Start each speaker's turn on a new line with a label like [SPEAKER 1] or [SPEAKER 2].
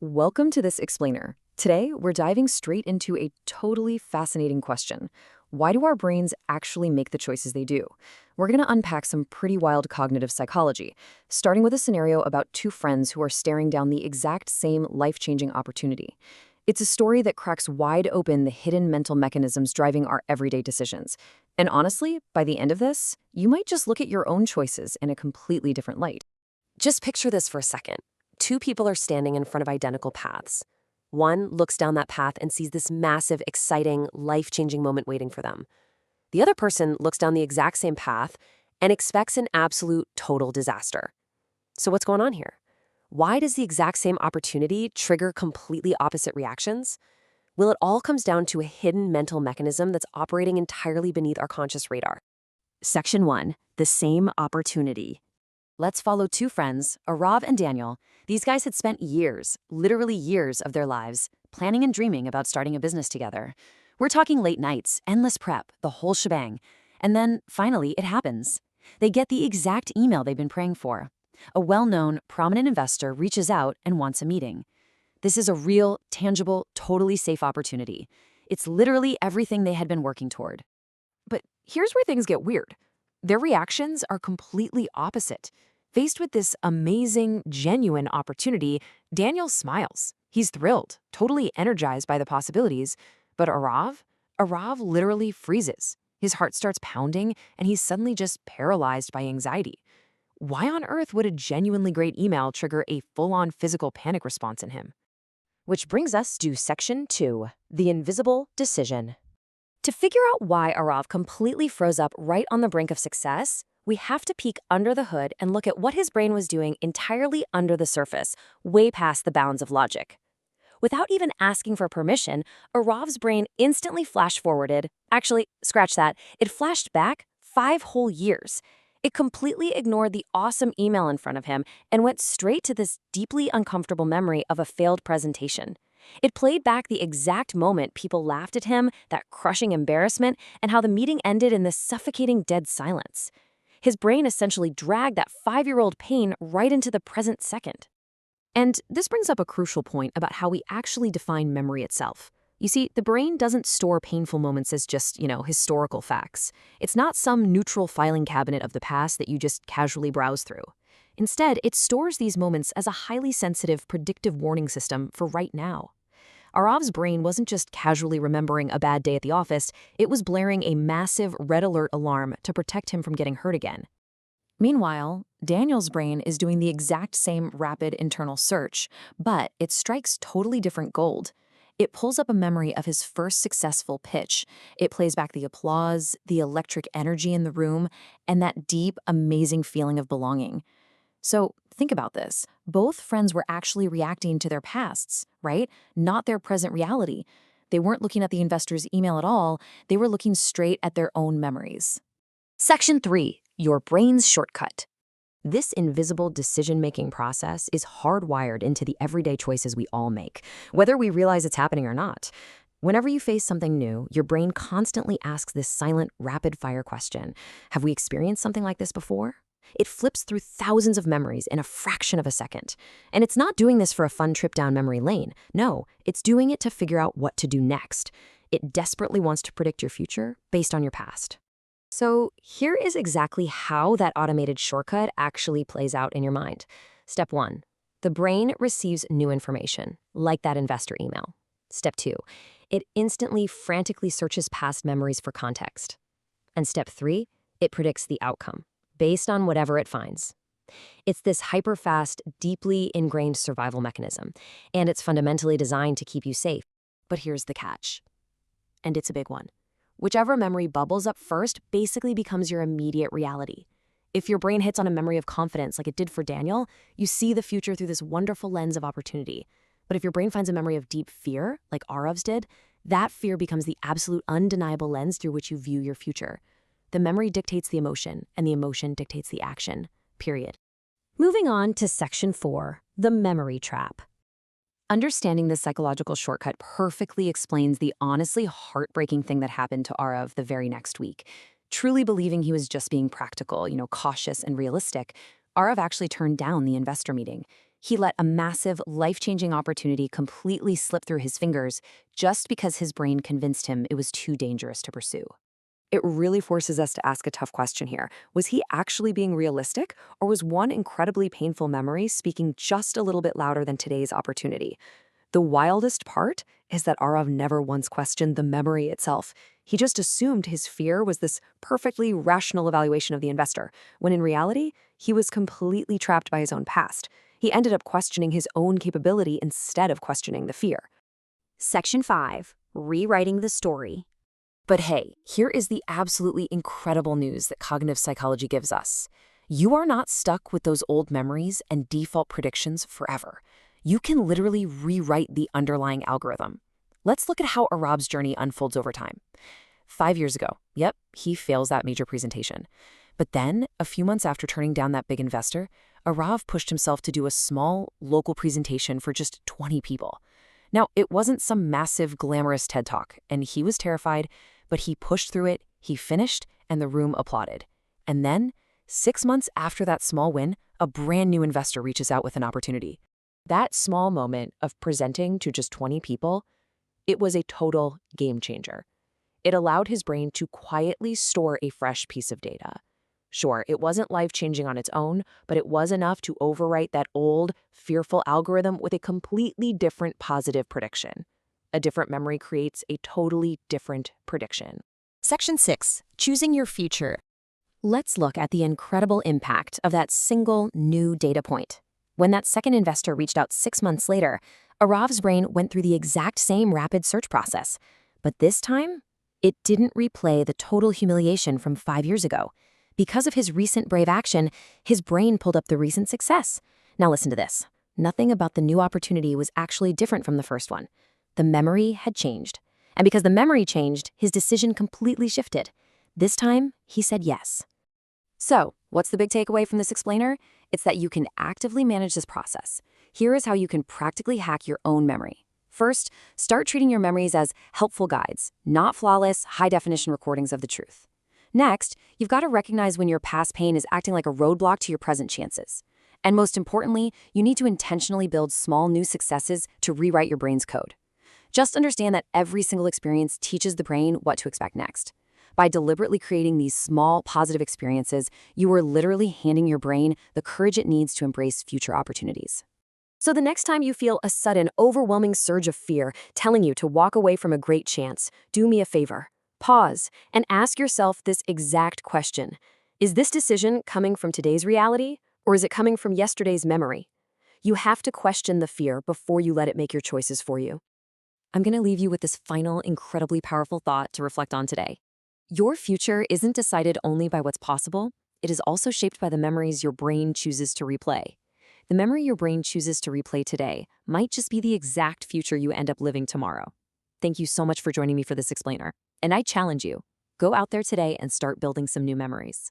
[SPEAKER 1] Welcome to this explainer. Today, we're diving straight into a totally fascinating question. Why do our brains actually make the choices they do? We're going to unpack some pretty wild cognitive psychology, starting with a scenario about two friends who are staring down the exact same life-changing opportunity. It's a story that cracks wide open the hidden mental mechanisms driving our everyday decisions. And honestly, by the end of this, you might just look at your own choices in a completely different light.
[SPEAKER 2] Just picture this for a second. Two people are standing in front of identical paths. One looks down that path and sees this massive, exciting, life-changing moment waiting for them. The other person looks down the exact same path and expects an absolute, total disaster. So what's going on here? Why does the exact same opportunity trigger completely opposite reactions? Well, it all comes down to a hidden mental mechanism that's operating entirely beneath our conscious radar.
[SPEAKER 1] Section 1. The same opportunity. Let's follow two friends, Arav and Daniel. These guys had spent years, literally years of their lives, planning and dreaming about starting a business together. We're talking late nights, endless prep, the whole shebang. And then, finally, it happens. They get the exact email they've been praying for. A well-known, prominent investor reaches out and wants a meeting. This is a real, tangible, totally safe opportunity. It's literally everything they had been working toward. But here's where things get weird. Their reactions are completely opposite. Faced with this amazing, genuine opportunity, Daniel smiles. He's thrilled, totally energized by the possibilities. But Arav literally freezes. His heart starts pounding, and he's suddenly just paralyzed by anxiety. Why on earth would a genuinely great email trigger a full-on physical panic response in him?
[SPEAKER 2] Which brings us to Section 2, the invisible decision. To figure out why Arav completely froze up right on the brink of success, we have to peek under the hood and look at what his brain was doing entirely under the surface, way past the bounds of logic. Without even asking for permission, Arav's brain instantly flash-forwarded. Actually, scratch that. It flashed back 5 whole years. It completely ignored the awesome email in front of him and went straight to this deeply uncomfortable memory of a failed presentation. It played back the exact moment people laughed at him, that crushing embarrassment, and how the meeting ended in this suffocating dead silence. His brain essentially dragged that 5-year-old pain right into the present second. And this brings up a crucial point about how we actually define memory itself. You see, the brain doesn't store painful moments as just, historical facts. It's not some neutral filing cabinet of the past that you just casually browse through. Instead, it stores these moments as a highly sensitive, predictive warning system for right now. Arav's brain wasn't just casually remembering a bad day at the office, it was blaring a massive red alert alarm to protect him from getting hurt again. Meanwhile, Daniel's brain is doing the exact same rapid internal search, but it strikes totally different gold. It pulls up a memory of his first successful pitch. It plays back the applause, the electric energy in the room, and that deep, amazing feeling of belonging. So think about this. Both friends were actually reacting to their pasts, right? Not their present reality. They weren't looking at the investor's email at all. They were looking straight at their own memories. Section 3, your brain's shortcut. This invisible decision-making process is hardwired into the everyday choices we all make, whether we realize it's happening or not. Whenever you face something new, your brain constantly asks this silent, rapid-fire question. Have we experienced something like this before? It flips through thousands of memories in a fraction of a second. And it's not doing this for a fun trip down memory lane. No, it's doing it to figure out what to do next. It desperately wants to predict your future based on your past. So here is exactly how that automated shortcut actually plays out in your mind. Step 1, the brain receives new information, like that investor email. Step 2, it instantly frantically searches past memories for context. And step 3, it predicts the outcome, based on whatever it finds. It's this hyper-fast, deeply ingrained survival mechanism, and it's fundamentally designed to keep you safe. But here's the catch, and it's a big one. Whichever memory bubbles up first basically becomes your immediate reality. If your brain hits on a memory of confidence like it did for Daniel, you see the future through this wonderful lens of opportunity. But if your brain finds a memory of deep fear, like Arav's did, that fear becomes the absolute undeniable lens through which you view your future. The memory dictates the emotion, and the emotion dictates the action, period. Moving on to Section 4, the memory trap.
[SPEAKER 1] Understanding this psychological shortcut perfectly explains the honestly heartbreaking thing that happened to Arav the very next week. Truly believing he was just being practical, cautious and realistic, Arav actually turned down the investor meeting.
[SPEAKER 2] He let a massive, life-changing opportunity completely slip through his fingers just because his brain convinced him it was too dangerous to pursue. It really forces us to ask a tough question here. Was he actually being realistic, or was one incredibly painful memory speaking just a little bit louder than today's opportunity? The wildest part is that Arav never once questioned the memory itself. He just assumed his fear was this perfectly rational evaluation of the investor, when in reality, he was completely trapped by his own past. He ended up questioning his own capability instead of questioning the fear.
[SPEAKER 1] Section 5. Rewriting the story. But hey, here is the absolutely incredible news that cognitive psychology gives us. You are not stuck with those old memories and default predictions forever. You can literally rewrite the underlying algorithm. Let's look at how Arab's journey unfolds over time. 5 years ago, yep, he fails that major presentation. But then, a few months after turning down that big investor, Arav pushed himself to do a small, local presentation for just 20 people. Now, it wasn't some massive, glamorous TED Talk, and he was terrified, but he pushed through it, he finished, and the room applauded. And then, 6 months after that small win, a brand new investor reaches out with an opportunity. That small moment of presenting to just 20 people, it was a total game changer. It allowed his brain to quietly store a fresh piece of data. Sure, it wasn't life-changing on its own, but it was enough to overwrite that old, fearful algorithm with a completely different positive prediction. A different memory creates a totally different prediction.
[SPEAKER 2] Section 6. Choosing your future. Let's look at the incredible impact of that single new data point. When that second investor reached out 6 months later, Arav's brain went through the exact same rapid search process. But this time, it didn't replay the total humiliation from 5 years ago. Because of his recent brave action, his brain pulled up the recent success. Now listen to this. Nothing about the new opportunity was actually different from the first one. The memory had changed. And because the memory changed, his decision completely shifted. This time, he said yes. So, what's the big takeaway from this explainer? It's that you can actively manage this process. Here is how you can practically hack your own memory. First, start treating your memories as helpful guides, not flawless, high-definition recordings of the truth. Next, you've got to recognize when your past pain is acting like a roadblock to your present chances. And most importantly, you need to intentionally build small new successes to rewrite your brain's code. Just understand that every single experience teaches the brain what to expect next. By deliberately creating these small, positive experiences, you are literally handing your brain the courage it needs to embrace future opportunities. So the next time you feel a sudden, overwhelming surge of fear telling you to walk away from a great chance, do me a favor. Pause and ask yourself this exact question. Is this decision coming from today's reality, or is it coming from yesterday's memory? You have to question the fear before you let it make your choices for you. I'm going to leave you with this final, incredibly powerful thought to reflect on today. Your future isn't decided only by what's possible. It is also shaped by the memories your brain chooses to replay. The memory your brain chooses to replay today might just be the exact future you end up living tomorrow. Thank you so much for joining me for this explainer. And I challenge you, go out there today and start building some new memories.